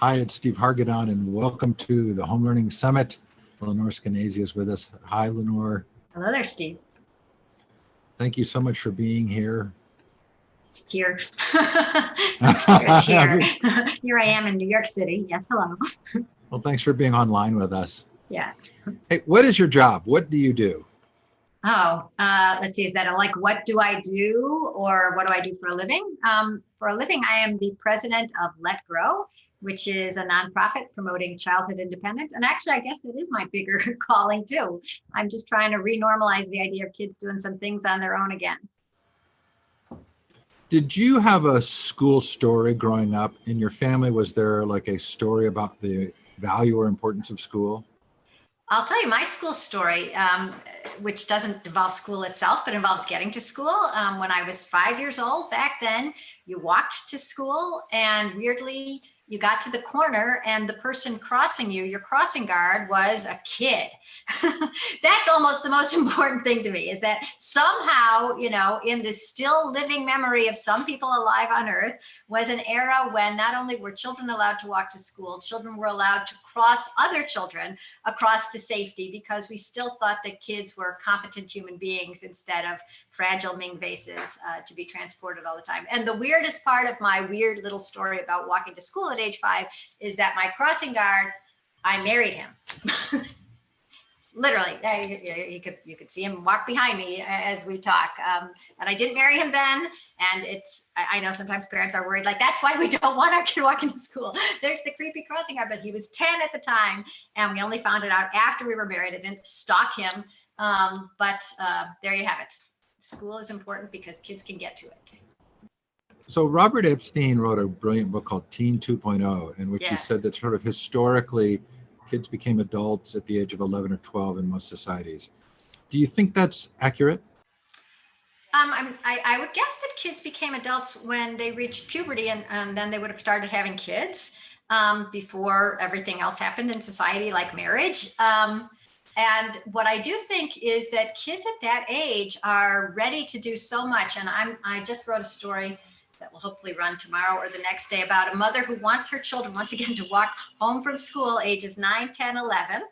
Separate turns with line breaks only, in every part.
Hi, it's Steve Hargadon, and welcome to the Home Learning Summit. Lenore Skenazy is with us. Hi, Lenore.
Hello there, Steve.
Thank you so much for being here.
Here. Here's here. Here I am in New York City. Yes, hello.
Well, thanks for being online with us.
Yeah.
Hey, what is your job? What do you do?
Oh, let's see. Is that like what do I do or what do I do for a living? For a living, I am the president of Let Grow, which is a nonprofit promoting childhood independence. And actually, I guess it is my bigger calling too. I'm just trying to renormalize the idea of kids doing some things on their own again.
Did you have a school story growing up in your family? Was there like a story about the value or importance of school?
I'll tell you my school story, which doesn't involve school itself, but involves getting to school. When I was 5 years old back then, you walked to school and weirdly, you got to the corner and the person crossing you, your crossing guard, was a kid. That's almost the most important thing to me, is that somehow, in this still living memory of some people alive on earth, was an era when not only were children allowed to walk to school, children were allowed to cross other children across to safety, because we still thought that kids were competent human beings instead of fragile Ming vases to be transported all the time. And the weirdest part of my weird little story about walking to school at age 5 is that my crossing guard, I married him. Literally, you could see him walk behind me as we talk. And I didn't marry him then. And I know sometimes parents are worried, like, that's why we don't want our kid walking to school. There's the creepy crossing guard, but he was 10 at the time. And we only found it out after we were married. I didn't stalk him. But there you have it. School is important because kids can get to it.
So Robert Epstein wrote a brilliant book called Teen 2.0, in which he said that sort of historically, kids became adults at the age of 11 or 12 in most societies. Do you think that's accurate?
I would guess that kids became adults when they reached puberty, and then they would have started having kids before everything else happened in society, like marriage. And what I do think is that kids at that age are ready to do so much. And I just wrote a story that will hopefully run tomorrow or the next day about a mother who wants her children, once again, to walk home from school ages 9, 10, 11,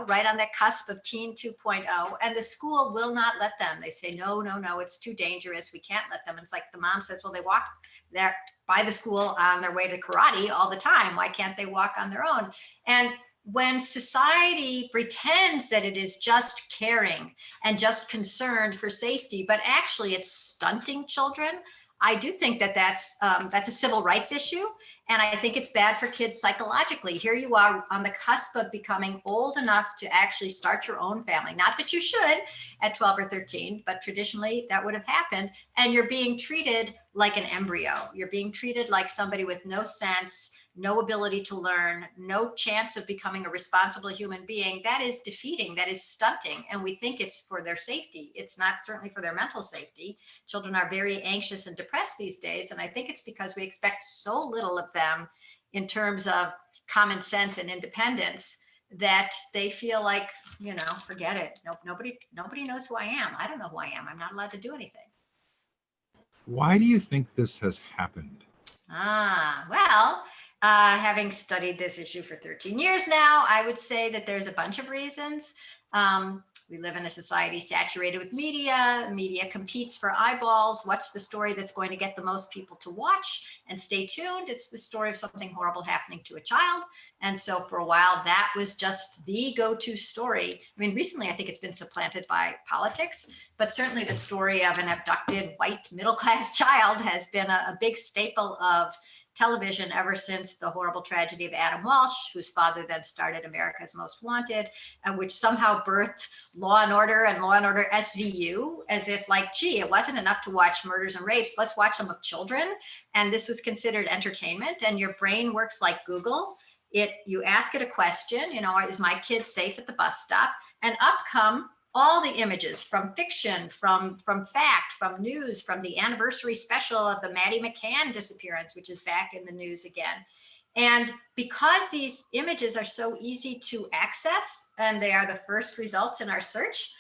right on that cusp of Teen 2.0. And the school will not let them. They say, no, it's too dangerous. We can't let them. And it's like the mom says, well, they walk there by the school on their way to karate all the time. Why can't they walk on their own? And when society pretends that it is just caring and just concerned for safety, but actually it's stunting children, I do think that that's a civil rights issue. And I think it's bad for kids psychologically. Here you are on the cusp of becoming old enough to actually start your own family. Not that you should at 12 or 13, but traditionally that would have happened. And you're being treated like an embryo. You're being treated like somebody with no sense, no ability to learn, no chance of becoming a responsible human being. That is defeating, that is stunting. And we think it's for their safety. It's not certainly for their mental safety. Children are very anxious and depressed these days. And I think it's because we expect so little of them in terms of common sense and independence that they feel like, forget it. Nope, nobody knows who I am. I don't know who I am. I'm not allowed to do anything.
Why do you think this has happened?
Well, having studied this issue for 13 years now, I would say that there's a bunch of reasons. We live in a society saturated with media. Media competes for eyeballs. What's the story that's going to get the most people to watch and stay tuned? It's the story of something horrible happening to a child. And so for a while, that was just the go-to story. I mean, recently, I think it's been supplanted by politics, but certainly the story of an abducted white middle-class child has been a big staple of television ever since the horrible tragedy of Adam Walsh, whose father then started America's Most Wanted, and which somehow birthed Law and Order and Law and Order SVU, as if like, gee, it wasn't enough to watch murders and rapes. Let's watch them of children. And this was considered entertainment. And your brain works like Google. You ask it a question, is my kid safe at the bus stop? And up come all the images from fiction, from fact, from news, from the anniversary special of the Maddie McCann disappearance, which is back in the news again. And because these images are so easy to access and they are the first results in our search,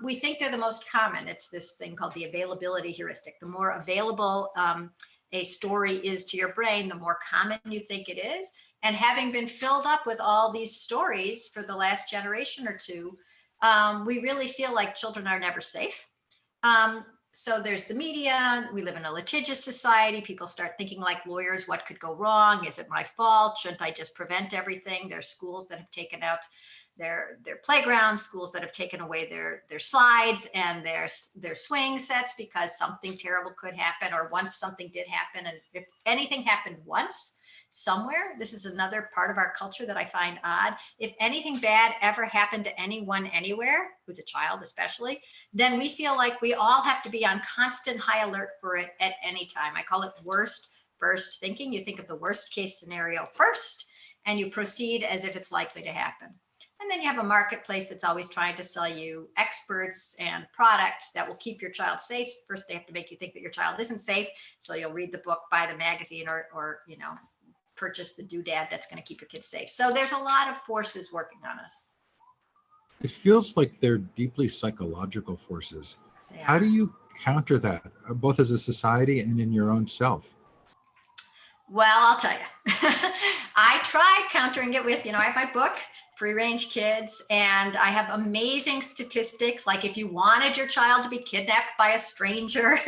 we think they're the most common. It's this thing called the availability heuristic. The more available a story is to your brain, the more common you think it is. And having been filled up with all these stories for the last generation or two, we really feel like children are never safe. So there's the media. We live in a litigious society. People start thinking like lawyers, what could go wrong? Is it my fault? Shouldn't I just prevent everything? There's schools that have taken out their playgrounds, schools that have taken away their slides and their swing sets because something terrible could happen, or once something did happen. And if anything happened once somewhere, this is another part of our culture that I find odd. If anything bad ever happened to anyone anywhere, who's a child especially, then we feel like we all have to be on constant high alert for it at any time. I call it worst first thinking. You think of the worst case scenario first, and you proceed as if it's likely to happen. And then you have a marketplace that's always trying to sell you experts and products that will keep your child safe. First, they have to make you think that your child isn't safe. So you'll read the book, buy the magazine, or purchase the doodad that's going to keep your kids safe. So there's a lot of forces working on us.
It feels like they're deeply psychological forces. How do you counter that, both as a society and in your own self?
Well, I'll tell you, I tried countering it with, I have my book, Free Range Kids, and I have amazing statistics. Like if you wanted your child to be kidnapped by a stranger,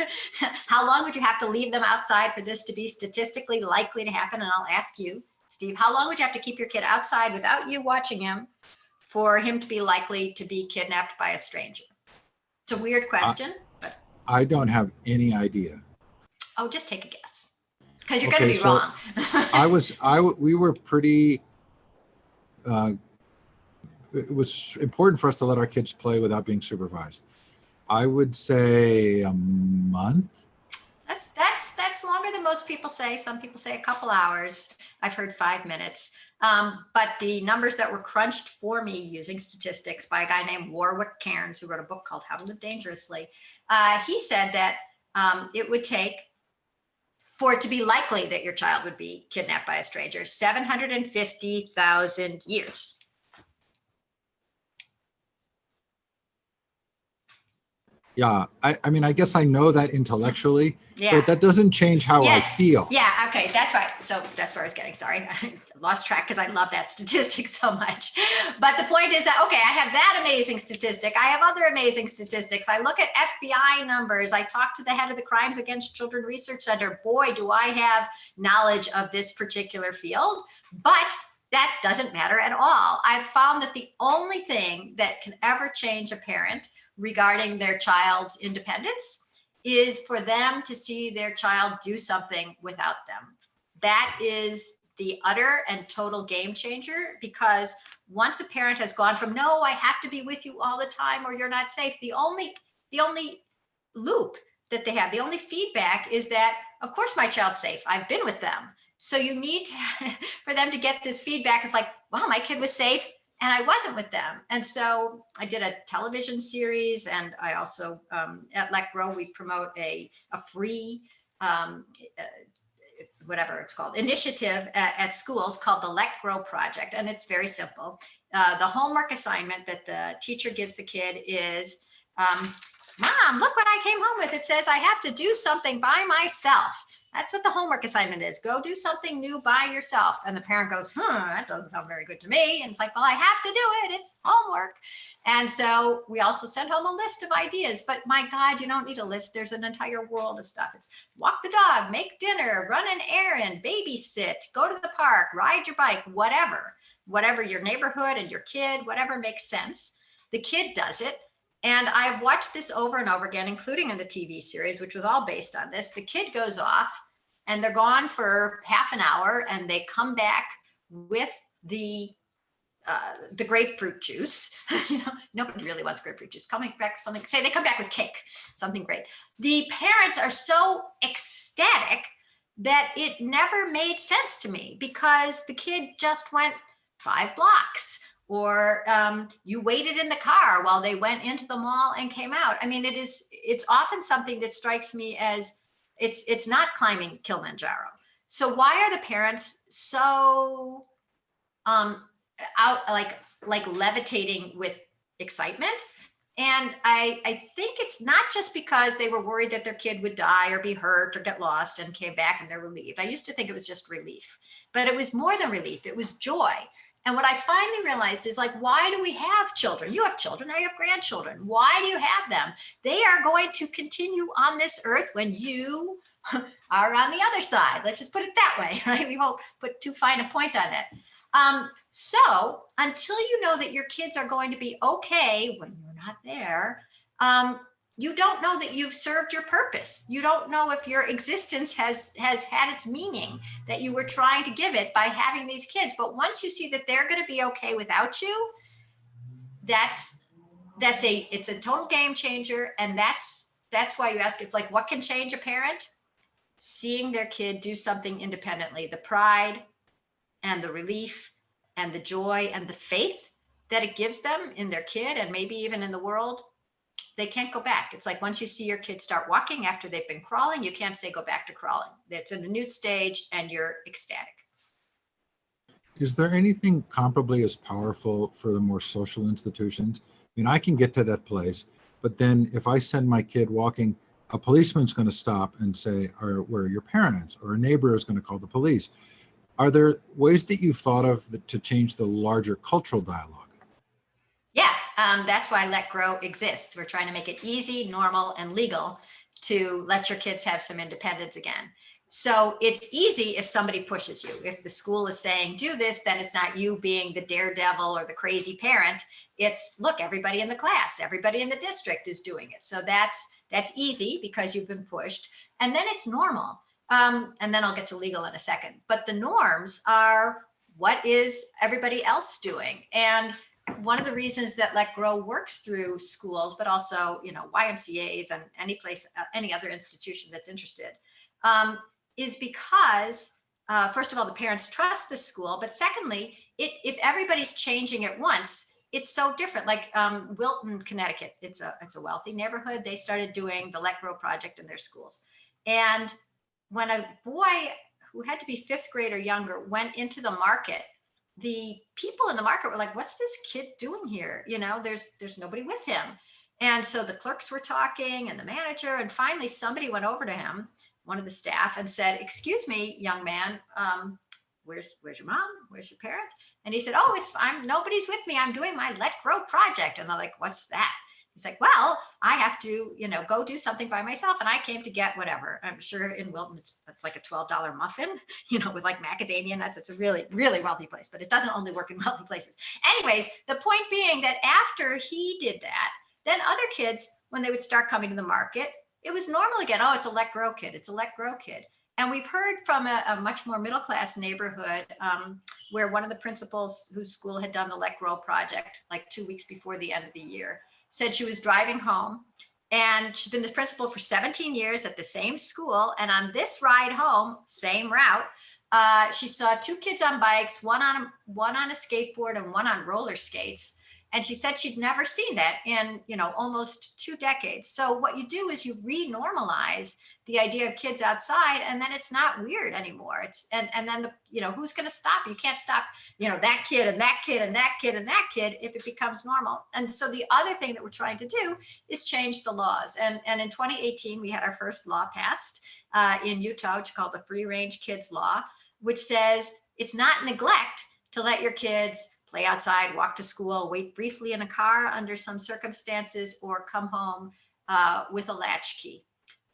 how long would you have to leave them outside for this to be statistically likely to happen? And I'll ask you, Steve, how long would you have to keep your kid outside without you watching him for him to be likely to be kidnapped by a stranger? It's a weird question, but
I don't have any idea.
Oh, just take a guess, because you're going to be wrong.
We were pretty, it was important for us to let our kids play without being supervised. I would say a month.
That's longer than most people say. Some people say a couple hours. I've heard 5 minutes. But the numbers that were crunched for me using statistics by a guy named Warwick Cairns, who wrote a book called How to Live Dangerously, he said that it would take, for it to be likely that your child would be kidnapped by a stranger, 750,000 years.
Yeah, I mean, I guess I know that intellectually,
yeah.
But that doesn't change how I feel.
Yeah, okay, that's right. So that's where I was getting, sorry, I lost track because I love that statistic so much. But the point is that, okay, I have that amazing statistic. I have other amazing statistics. I look at FBI numbers. I talk to the head of the Crimes Against Children Research Center. Boy, do I have knowledge of this particular field. But that doesn't matter at all. I've found that the only thing that can ever change a parent regarding their child's independence is for them to see their child do something without them. That is the utter and total game changer, because once a parent has gone from, no, I have to be with you all the time or you're not safe, the only loop that they have, the only feedback is that, of course, my child's safe. I've been with them. So you need to, for them to get this feedback. It's like, wow, my kid was safe and I wasn't with them. And so I did a television series, and I also, at Let Grow, we promote a free, whatever it's called, initiative at schools called the Let Grow Project. And it's very simple. The homework assignment that the teacher gives the kid is, Mom, look what I came home with. It says I have to do something by myself. That's what the homework assignment is. Go do something new by yourself. And the parent goes, that doesn't sound very good to me. And it's like, well, I have to do it. It's homework. And so we also send home a list of ideas. But my God, you don't need a list. There's an entire world of stuff. It's walk the dog, make dinner, run an errand, babysit, go to the park, ride your bike, whatever your neighborhood and your kid, whatever makes sense. The kid does it. And I've watched this over and over again, including in the TV series, which was all based on this. The kid goes off and they're gone for half an hour, and they come back with the grapefruit juice. Nobody really wants grapefruit juice. Coming back with something, say they come back with cake, something great. The parents are so ecstatic that it never made sense to me, because the kid just went 5 blocks. Or you waited in the car while they went into the mall and came out. I mean, it's often something that strikes me as it's not climbing Kilimanjaro. So why are the parents so out like levitating with excitement? And I think it's not just because they were worried that their kid would die or be hurt or get lost and came back and they're relieved. I used to think it was just relief, but it was more than relief. It was joy. And what I finally realized is, like, why do we have children? You have children, I have grandchildren. Why do you have them? They are going to continue on this earth when you are on the other side. Let's just put it that way, right? We won't put too fine a point on it. So until you know that your kids are going to be okay when you're not there, you don't know that you've served your purpose. You don't know if your existence has had its meaning that you were trying to give it by having these kids. But once you see that they're going to be okay without you, it's a total game changer. And that's why you ask, it's like, what can change a parent? Seeing their kid do something independently, the pride and the relief and the joy and the faith that it gives them in their kid and maybe even in the world, they can't go back. It's like, once you see your kid start walking after they've been crawling, you can't say go back to crawling. It's in a new stage and you're ecstatic.
Is there anything comparably as powerful for the more social institutions? I mean, I can get to that place, but then if I send my kid walking, a policeman's going to stop and say, where are your parents? Or a neighbor is going to call the police. Are there ways that you've thought of to change the larger cultural dialogue?
Yeah, that's why Let Grow exists. We're trying to make it easy, normal, and legal to let your kids have some independence again. So it's easy if somebody pushes you. If the school is saying, do this, then it's not you being the daredevil or the crazy parent. It's, look, everybody in the class, everybody in the district is doing it. So that's easy because you've been pushed. And then it's normal. And then I'll get to legal in a second. But the norms are, what is everybody else doing? And one of the reasons that Let Grow works through schools, but also, YMCAs and any other institution that's interested, is because, first of all, the parents trust the school. But secondly, if everybody's changing at once, it's so different. Like Wilton, Connecticut, it's a wealthy neighborhood. They started doing the Let Grow project in their schools. And when a boy who had to be fifth grade or younger went into the market, the people in the market were like, what's this kid doing here? There's nobody with him. And so the clerks were talking and the manager, and finally somebody went over to him, one of the staff, and said, excuse me, young man, where's your mom? Where's your parent? And he said, oh, nobody's with me. I'm doing my Let Grow project. And they're like, what's that? He's like, well, I have to, go do something by myself. And I came to get whatever. I'm sure in Wilton, it's like a $12 muffin, with like macadamia nuts. It's a really, really wealthy place, but it doesn't only work in wealthy places. Anyways, the point being that after he did that, then other kids, when they would start coming to the market, it was normal again. Oh, it's a Let Grow kid. It's a Let Grow kid. And we've heard from a much more middle-class neighborhood where one of the principals whose school had done the Let Grow project like 2 weeks before the end of the year said she was driving home, and she's been the principal for 17 years at the same school. And on this ride home, same route, she saw two kids on bikes, one on a skateboard and one on roller skates. And she said she'd never seen that in, almost 2 decades. So what you do is you re-normalize the idea of kids outside, and then it's not weird anymore. And then who's going to stop? You can't stop, that kid and that kid and that kid and that kid if it becomes normal. And so the other thing that we're trying to do is change the laws. And in 2018, we had our first law passed in Utah, which is called the Free Range Kids Law, which says it's not neglect to let your kids play outside, walk to school, wait briefly in a car under some circumstances, or come home with a latchkey.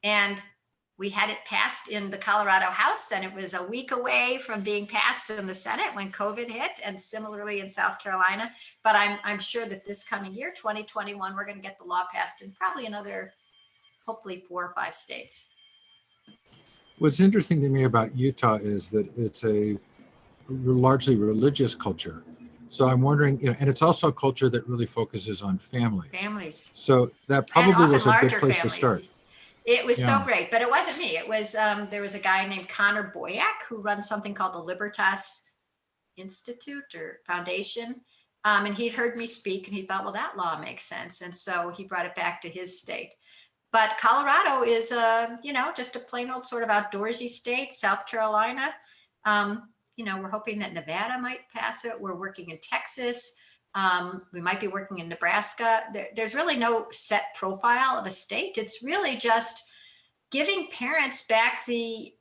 And we had it passed in the Colorado House, and it was a week away from being passed in the Senate when COVID hit, and similarly in South Carolina. But I'm sure that this coming year, 2021, we're going to get the law passed in probably another, hopefully 4 or 5 states.
What's interesting to me about Utah is that it's a largely religious culture. So I'm wondering, and it's also a culture that really focuses on families. So that probably was a good place to start.
It was so great, but it wasn't me. It was, there was a guy named Connor Boyack who runs something called the Libertas Institute or Foundation. And he'd heard me speak and he thought, well, that law makes sense. And so he brought it back to his state. But Colorado is, just a plain old sort of outdoorsy state. South Carolina, we're hoping that Nevada might pass it. We're working in Texas. We might be working in Nebraska. There's really no set profile of a state. It's really just giving parents back the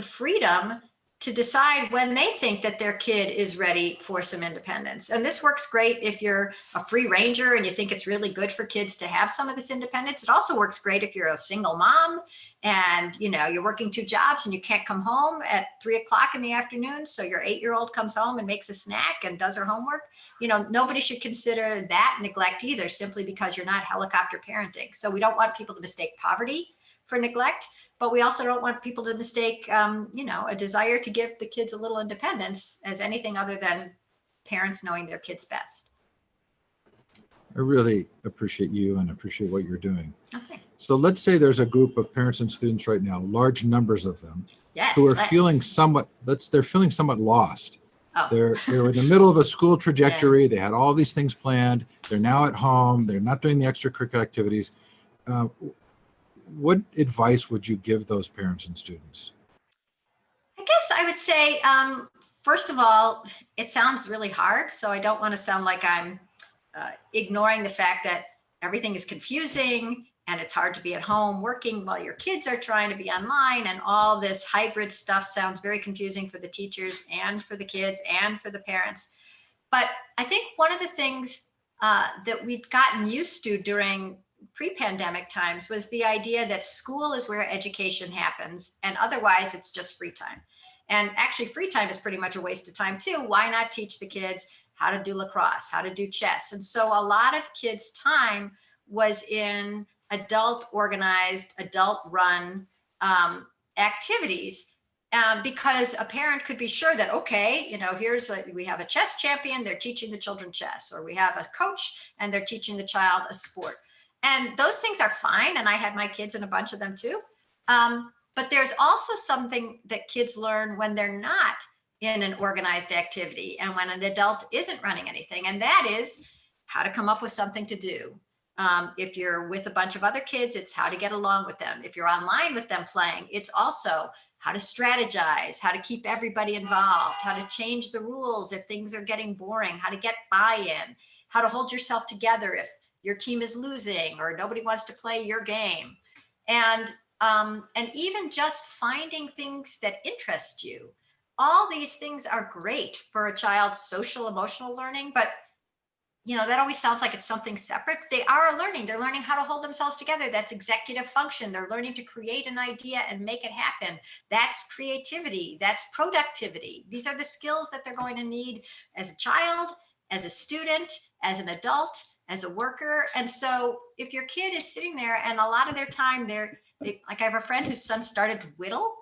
freedom to decide when they think that their kid is ready for some independence. And this works great if you're a free ranger and you think it's really good for kids to have some of this independence. It also works great if you're a single mom and you're working 2 jobs and you can't come home at 3:00 in the afternoon. So your 8-year-old comes home and makes a snack and does her homework. Nobody should consider that neglect either, simply because you're not helicopter parenting. So we don't want people to mistake poverty for neglect, but we also don't want people to mistake, a desire to give the kids a little independence as anything other than parents knowing their kids best.
I really appreciate you and appreciate what you're doing.
Okay.
So let's say there's a group of parents and students right now, large numbers of them,
yes,
who are feeling somewhat lost.
Oh.
They're in the middle of a school trajectory. Yeah. They had all these things planned. They're now at home. They're not doing the extracurricular activities. What advice would you give those parents and students?
I guess I would say, first of all, it sounds really hard. So I don't want to sound like I'm ignoring the fact that everything is confusing and it's hard to be at home working while your kids are trying to be online, and all this hybrid stuff sounds very confusing for the teachers and for the kids and for the parents. But I think one of the things that we'd gotten used to during pre-pandemic times was the idea that school is where education happens and otherwise it's just free time. And actually free time is pretty much a waste of time too. Why not teach the kids how to do lacrosse, how to do chess? And so a lot of kids' time was in adult organized, adult run activities, because a parent could be sure that, okay, we have a chess champion, they're teaching the children chess, or we have a coach and they're teaching the child a sport. And those things are fine. And I had my kids in a bunch of them too. But there's also something that kids learn when they're not in an organized activity and when an adult isn't running anything. And that is how to come up with something to do. If you're with a bunch of other kids, it's how to get along with them. If you're online with them playing, it's also how to strategize, how to keep everybody involved, how to change the rules if things are getting boring, how to get buy-in, how to hold yourself together if your team is losing or nobody wants to play your game. And even just finding things that interest you. All these things are great for a child's social, emotional learning, but that always sounds like it's something separate. They are learning. They're learning how to hold themselves together. That's executive function. They're learning to create an idea and make it happen. That's creativity. That's productivity. These are the skills that they're going to need as a child, as a student, as an adult, as a worker. And so if your kid is sitting there and a lot of their time like I have a friend whose son started to whittle,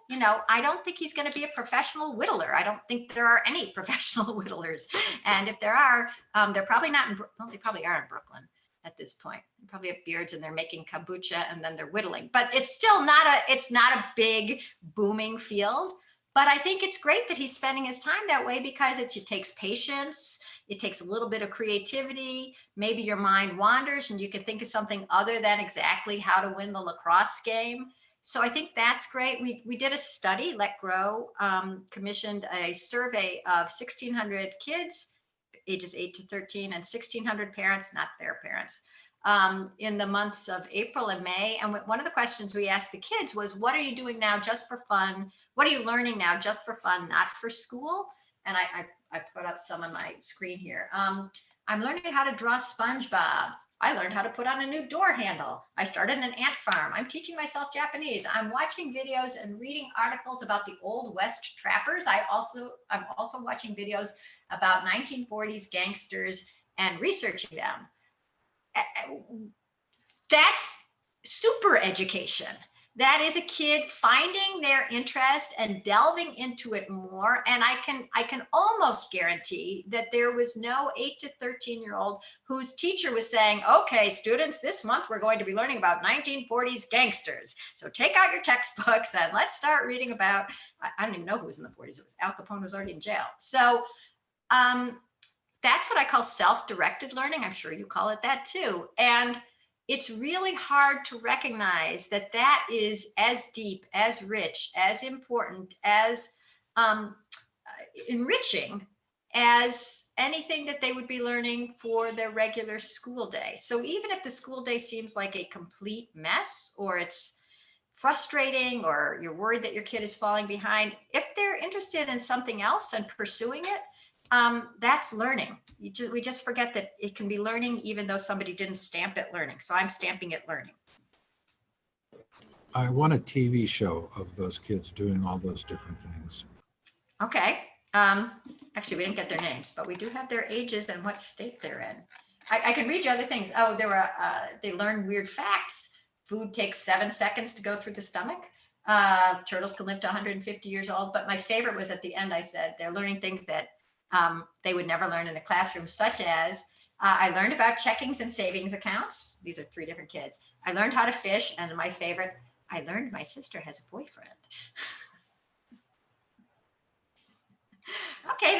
I don't think he's going to be a professional whittler. I don't think there are any professional whittlers. And if there are, they're probably not they probably are in Brooklyn at this point. They probably have beards and they're making kombucha and then they're whittling, but it's still not a big booming field. But I think it's great that he's spending his time that way because it takes patience. It takes a little bit of creativity. Maybe your mind wanders and you can think of something other than exactly how to win the lacrosse game. So I think that's great. We did a study, Let Grow commissioned a survey of 1,600 kids, ages 8 to 13, and 1,600 parents, not their parents, in the months of April and May. And one of the questions we asked the kids was, what are you doing now just for fun? What are you learning now just for fun, not for school? And I put up some on my screen here. I'm learning how to draw SpongeBob. I learned how to put on a new door handle. I started an ant farm. I'm teaching myself Japanese. I'm watching videos and reading articles about the Old West trappers. I'm also watching videos about 1940s gangsters and researching them. That's super education. That is a kid finding their interest and delving into it more. And I can almost guarantee that there was no 8 to 13-year-old whose teacher was saying, okay, students, this month we're going to be learning about 1940s gangsters. So take out your textbooks and let's start reading about, I don't even know who was in the 40s. It was Al Capone was already in jail. So that's what I call self-directed learning. I'm sure you call it that too. And it's really hard to recognize that that is as deep, as rich, as important, as enriching as anything that they would be learning for their regular school day. So even if the school day seems like a complete mess, or it's frustrating, or you're worried that your kid is falling behind, if they're interested in something else and pursuing it, that's learning. We just forget that it can be learning even though somebody didn't stamp it learning. So I'm stamping it learning.
I want a TV show of those kids doing all those different things.
Okay. Actually, we didn't get their names, but we do have their ages and what state they're in. I can read you other things. Oh, they learn weird facts. Food takes 7 seconds to go through the stomach. Turtles can live to 150 years old. But my favorite was at the end, I said, they're learning things that they would never learn in a classroom, such as I learned about checkings and savings accounts. These are 3 different kids. I learned how to fish. And my favorite, I learned my sister has a boyfriend. Okay,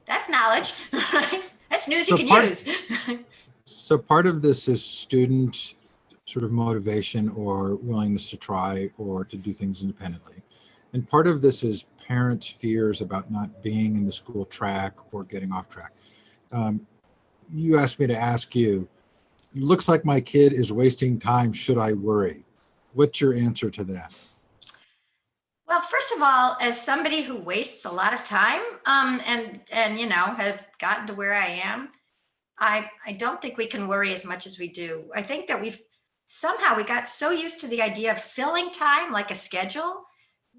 that's knowledge. That's news you can use.
So part of this is student sort of motivation or willingness to try or to do things independently. And part of this is parents' fears about not being in the school track or getting off track. You asked me to ask you, looks like my kid is wasting time. Should I worry? What's your answer to that?
Well, first of all, as somebody who wastes a lot of time, and have gotten to where I am, I don't think we can worry as much as we do. I think that we got so used to the idea of filling time like a schedule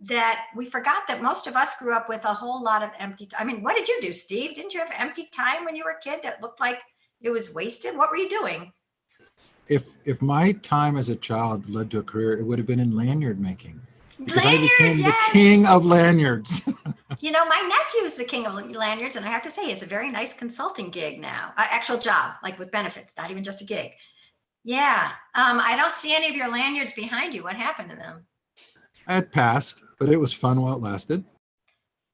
that we forgot that most of us grew up with a whole lot of empty time. I mean, what did you do, Steve? Didn't you have empty time when you were a kid that looked like it was wasted? What were you doing?
If my time as a child led to a career, it would have been in lanyard making. Because
lanyards,
I became
yes.
the king of lanyards.
My nephew is the king of lanyards, and I have to say, he has a very nice consulting gig now, actual job, like with benefits, not even just a gig. Yeah. I don't see any of your lanyards behind you. What happened to them?
I had passed, but it was fun while it lasted.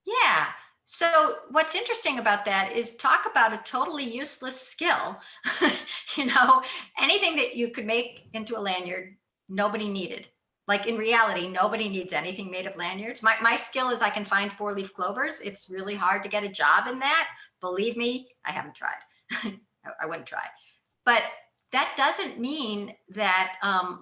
Yeah. So what's interesting about that is talk about a totally useless skill. Anything that you could make into a lanyard, nobody needed. Like in reality, nobody needs anything made of lanyards. My skill is I can find 4-leaf clovers. It's really hard to get a job in that. Believe me, I haven't tried. I wouldn't try. But that doesn't mean that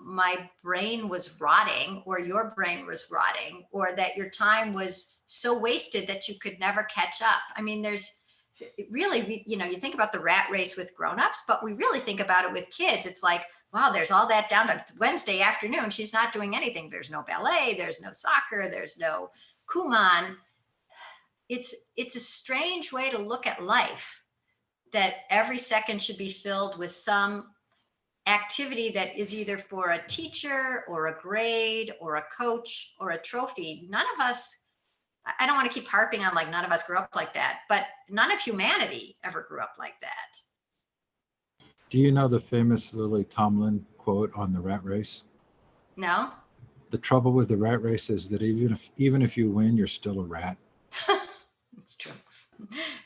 my brain was rotting or your brain was rotting or that your time was so wasted that you could never catch up. I mean, you think about the rat race with grownups, but we really think about it with kids. It's like, wow, there's all that down to Wednesday afternoon. She's not doing anything. There's no ballet. There's no soccer. There's no Kumon. It's a strange way to look at life, that every second should be filled with some activity that is either for a teacher or a grade or a coach or a trophy. None of us, I don't want to keep harping on like none of us grew up like that, but none of humanity ever grew up like that.
Do you know the famous Lily Tomlin quote on the rat race?
No.
The trouble with the rat race is that even if you win, you're still a rat.
It's true.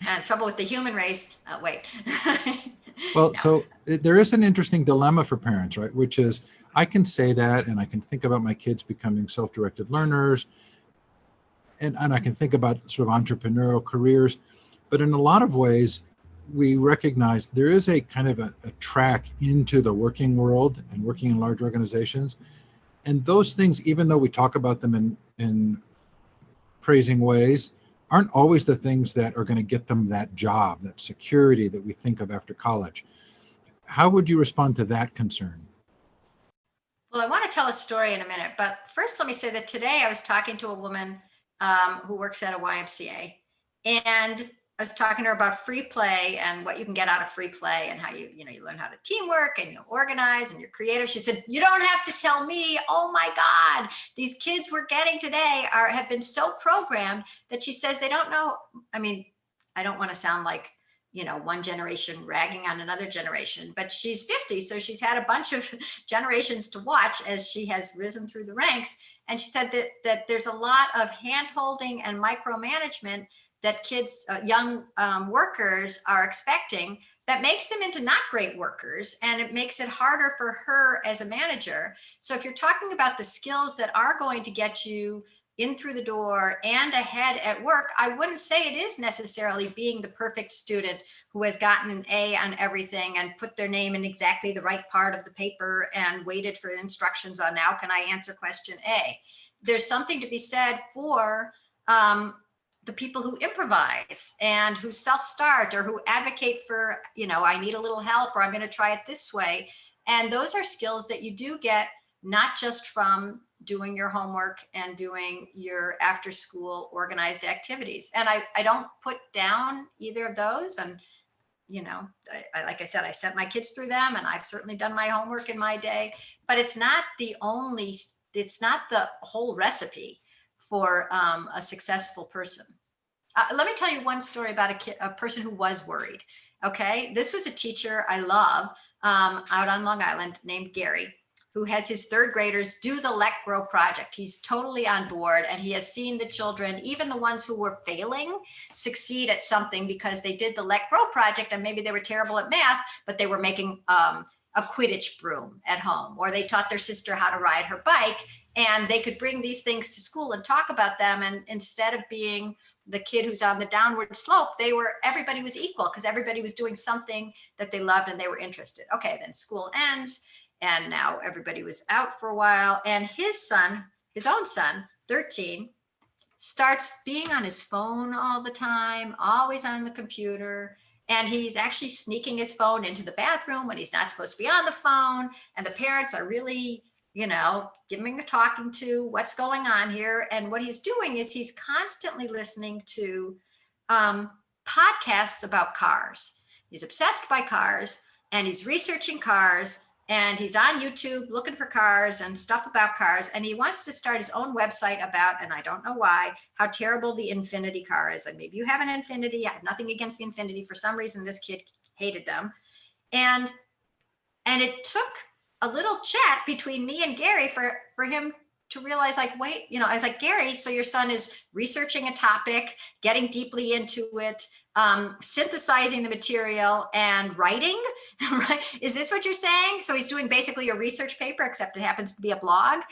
And trouble with the human race. Wait.
Well, no. So there is an interesting dilemma for parents, right? Which is, I can say that, and I can think about my kids becoming self-directed learners, and I can think about sort of entrepreneurial careers, but in a lot of ways, we recognize there is a kind of a track into the working world and working in large organizations. And those things, even though we talk about them in praising ways, aren't always the things that are going to get them that job, that security that we think of after college. How would you respond to that concern?
Well, I want to tell a story in a minute, but first let me say that today I was talking to a woman who works at a YMCA, and I was talking to her about free play and what you can get out of free play and how you learn how to teamwork and you organize and you're creative. She said, you don't have to tell me. Oh my God, these kids we're getting today have been so programmed that she says they don't know. I mean, I don't want to sound like, one generation ragging on another generation, but she's 50. So she's had a bunch of generations to watch as she has risen through the ranks. And she said that there's a lot of hand-holding and micromanagement that kids, young workers are expecting, that makes them into not great workers, and it makes it harder for her as a manager. So if you're talking about the skills that are going to get you in through the door and ahead at work, I wouldn't say it is necessarily being the perfect student who has gotten an A on everything and put their name in exactly the right part of the paper and waited for instructions on now can I answer question A. There's something to be said for the people who improvise and who self-start or who advocate for, I need a little help or I'm going to try it this way. And those are skills that you do get not just from doing your homework and doing your after school organized activities. And I don't put down either of those. And, like I said, I sent my kids through them and I've certainly done my homework in my day, but it's not the whole recipe for a successful person. Let me tell you one story about a person who was worried. Okay. This was a teacher I love out on Long Island named Gary, who has his third graders do the Let Grow project. He's totally on board and he has seen the children, even the ones who were failing, succeed at something because they did the Let Grow project and maybe they were terrible at math, but they were making a Quidditch broom at home, or they taught their sister how to ride her bike and they could bring these things to school and talk about them. And instead of being the kid who's on the downward slope, everybody was equal because everybody was doing something that they loved and they were interested. Okay, then school ends. And now everybody was out for a while. And his own son, 13, starts being on his phone all the time, always on the computer. And he's actually sneaking his phone into the bathroom when he's not supposed to be on the phone. And the parents are really, giving a talking to what's going on here. And what he's doing is he's constantly listening to podcasts about cars. He's obsessed by cars and he's researching cars. And he's on YouTube looking for cars and stuff about cars. And he wants to start his own website about, and I don't know why, how terrible the Infinity car is. And maybe you have an Infinity. I have nothing against the Infinity. For some reason, this kid hated them. And it took a little chat between me and Gary for him to realize, like, wait, I was like, Gary, so your son is researching a topic, getting deeply into it, synthesizing the material and writing, right? Is this what you're saying? So he's doing basically a research paper, except it happens to be a blog,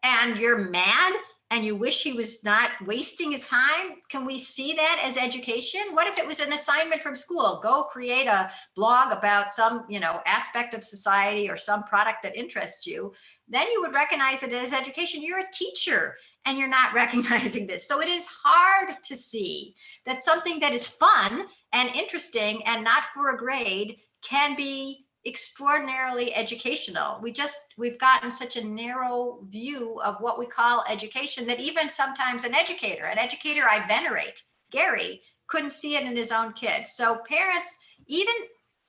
and you're mad and you wish he was not wasting his time. Can we see that as education? What if it was an assignment from school? Go create a blog about some, aspect of society or some product that interests you. Then you would recognize it as education. You're a teacher and you're not recognizing this. So it is hard to see that something that is fun and interesting and not for a grade can be extraordinarily educational. We've gotten such a narrow view of what we call education that even sometimes an educator I venerate, Gary, couldn't see it in his own kids. So parents, even,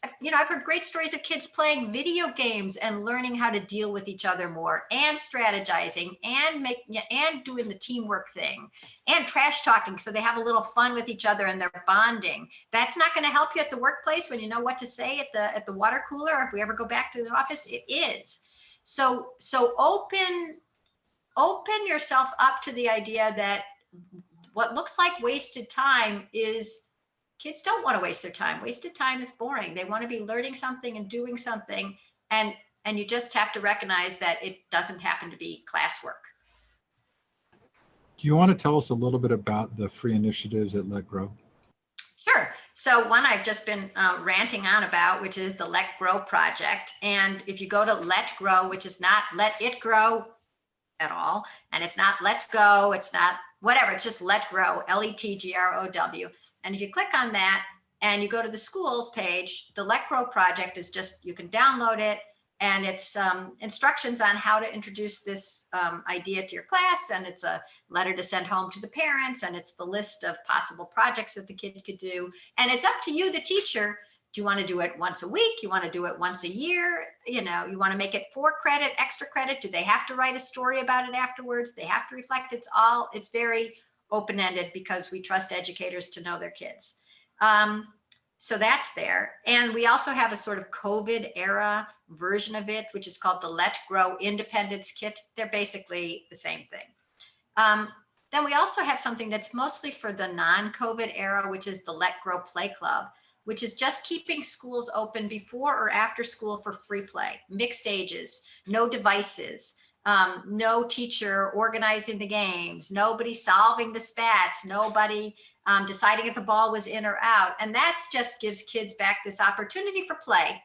I've heard great stories of kids playing video games and learning how to deal with each other more and strategizing and doing the teamwork thing and trash talking. So they have a little fun with each other and they're bonding. That's not going to help you at the workplace when you know what to say at the water cooler, or if we ever go back to the office, it is. So open yourself up to the idea that what looks like wasted time is, kids don't want to waste their time. Wasted time is boring. They want to be learning something and doing something. And you just have to recognize that it doesn't happen to be classwork.
Do you want to tell us a little bit about the free initiatives at Let Grow?
Sure. So one I've just been ranting on about, which is the Let Grow project. And if you go to Let Grow, which is not Let It Grow at all, and it's not Let's Go, it's not whatever, it's just Let Grow, LETGROW. And if you click on that and you go to the schools page, the Let Grow project is just, you can download it and it's instructions on how to introduce this idea to your class. And it's a letter to send home to the parents. And it's the list of possible projects that the kid could do. And it's up to you, the teacher. Do you want to do it once a week? You want to do it once a year? You want to make it 4 credit, extra credit? Do they have to write a story about it afterwards? They have to reflect. It's very open-ended because we trust educators to know their kids. So that's there. And we also have a sort of COVID era version of it, which is called the Let Grow Independence Kit. They're basically the same thing. Then we also have something that's mostly for the non-COVID era, which is the Let Grow Play Club, which is just keeping schools open before or after school for free play, mixed ages, no devices, no teacher organizing the games, nobody solving the spats, nobody deciding if the ball was in or out. And that's just gives kids back this opportunity for play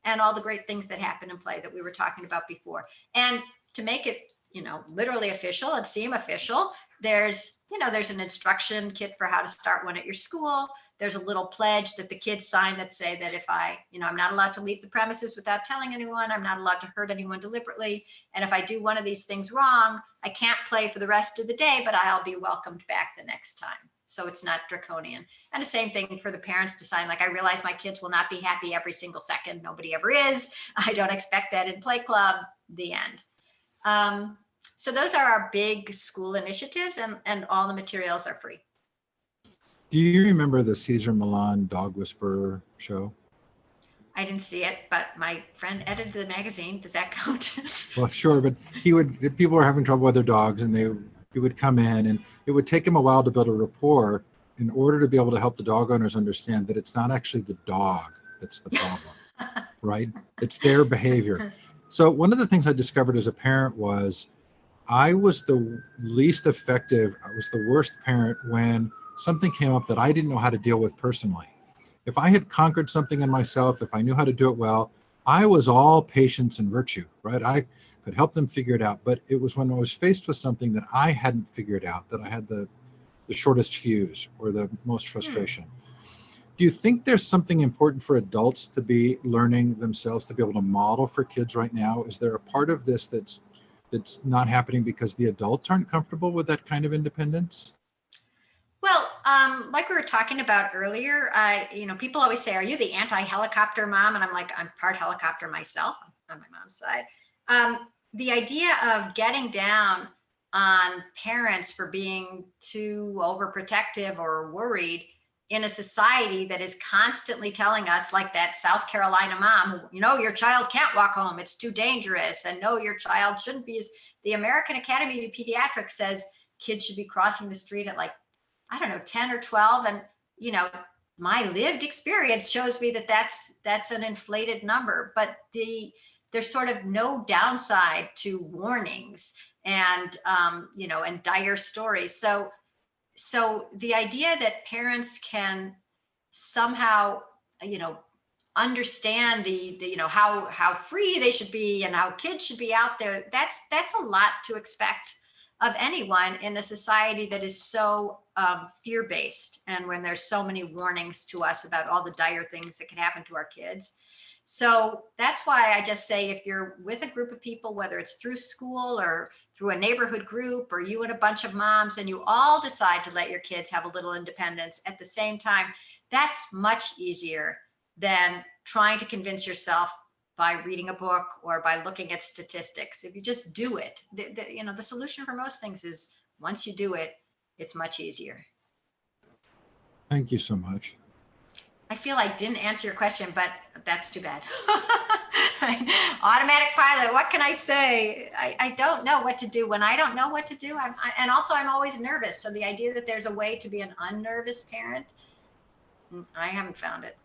and all the great things that happen in play that we were talking about before. And to make it, literally official and seem official, there's an instruction kit for how to start one at your school. There's a little pledge that the kids sign that say that if I'm not allowed to leave the premises without telling anyone, I'm not allowed to hurt anyone deliberately. And if I do one of these things wrong, I can't play for the rest of the day, but I'll be welcomed back the next time. So it's not draconian. And the same thing for the parents to sign, like, I realize my kids will not be happy every single second. Nobody ever is. I don't expect that in Play Club, the end. So those are our big school initiatives, and all the materials are free.
Do you remember the Cesar Millan Dog Whisperer show?
I didn't see it, but my friend edited the magazine. Does that count?
Well, sure, but people were having trouble with their dogs, and he would come in, and it would take him a while to build a rapport in order to be able to help the dog owners understand that it's not actually the dog that's the problem, right? It's their behavior. So one of the things I discovered as a parent was I was the least effective, I was the worst parent when something came up that I didn't know how to deal with personally. If I had conquered something in myself, if I knew how to do it well, I was all patience and virtue, right? I could help them figure it out. But it was when I was faced with something that I hadn't figured out that I had the shortest fuse or the most frustration. Do you think there's something important for adults to be learning themselves, to be able to model for kids right now? Is there a part of this that's not happening because the adults aren't comfortable with that kind of independence?
Well, like we were talking about earlier, people always say, "Are you the anti-helicopter mom?" And I'm like, I'm part helicopter myself on my mom's side. The idea of getting down on parents for being too overprotective or worried in a society that is constantly telling us, like that South Carolina mom, your child can't walk home, it's too dangerous, and no, your child shouldn't be. The American Academy of Pediatrics says kids should be crossing the street at, like, I don't know, 10 or 12. And, my lived experience shows me that that's an inflated number, but there's sort of no downside to warnings and, and dire stories. So the idea that parents can somehow, understand the how free they should be and how kids should be out there, that's a lot to expect of anyone in a society that is so fear-based, and when there's so many warnings to us about all the dire things that can happen to our kids. So that's why I just say, if you're with a group of people, whether it's through school or through a neighborhood group, or you and a bunch of moms, and you all decide to let your kids have a little independence at the same time, that's much easier than trying to convince yourself by reading a book or by looking at statistics. If you just do it, the solution for most things is, once you do it, it's much easier.
Thank you so much.
I feel I didn't answer your question, but that's too bad. Right? Automatic pilot, what can I say? I don't know what to do. When I don't know what to do, and also I'm always nervous. So the idea that there's a way to be an unnervous parent, I haven't found it.